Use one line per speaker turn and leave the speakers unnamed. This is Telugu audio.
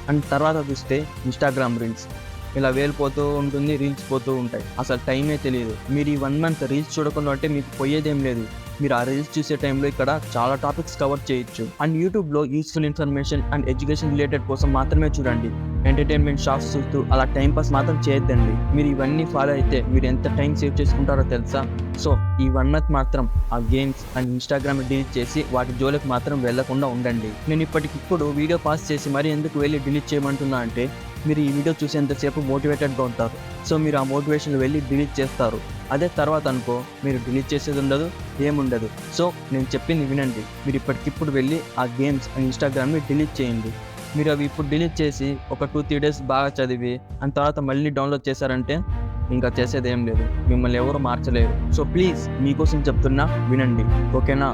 అండ్ తర్వాత చూస్తే ఇన్స్టాగ్రామ్ రీల్స్ ఇలా వేలిపోతూ ఉంటుంది, రీల్స్ పోతూ ఉంటాయి, అసలు టైమే తెలియదు. మీరు ఈ 1 మంత్ రీల్స్ చూడకుండా అంటే మీకు పోయేదేం లేదు. మీరు ఆ రీల్స్ చూసే టైంలో ఇక్కడ చాలా టాపిక్స్ కవర్ చేయొచ్చు. అండ్ యూట్యూబ్లో useful information and education related కోసం మాత్రమే చూడండి. ఎంటర్టైన్మెంట్ షార్ట్స్ చూస్తూ అలా టైం పాస్ మాత్రం చేయొద్దండి. మీరు ఇవన్నీ ఫాలో అయితే మీరు ఎంత టైం సేవ్ చేసుకుంటారో తెలుసా? సో ఈ 1 మంత్ మాత్రం ఆ గేమ్స్ అండ్ ఇన్స్టాగ్రామ్ డిలీట్ చేసి వాటి జోలికి మాత్రం వెళ్లకుండా ఉండండి. నేను ఇప్పటికిప్పుడు వీడియో పాస్ చేసి మరి ఎందుకు వెళ్ళి డిలీట్ చేయమంటున్నా అంటే, మీరు ఈ వీడియో చూసేంతసేపు మోటివేటెడ్గా ఉంటారు. సో మీరు ఆ మోటివేషన్ వెళ్ళి డిలీట్ చేస్తారు. అదే తర్వాత అనుకో మీరు డిలీట్ చేసేది ఉండదు, ఏముండదు. సో నేను చెప్పింది వినండి. మీరు ఇప్పటికిప్పుడు వెళ్ళి ఆ గేమ్స్ అండ్ ఇన్స్టాగ్రామ్ని డిలీట్ చేయండి. మీరు అవి ఇప్పుడు డిలీట్ చేసి ఒక 2-3 డేస్ బాగా చదివి అండ్ తర్వాత మళ్ళీ డౌన్లోడ్ చేశారంటే ఇంకా చేసేది ఏం లేదు. మిమ్మల్ని ఎవరు మార్చలేరు. సో ప్లీజ్ మీకోసం చెప్తున్నా, వినండి. ఓకేనా?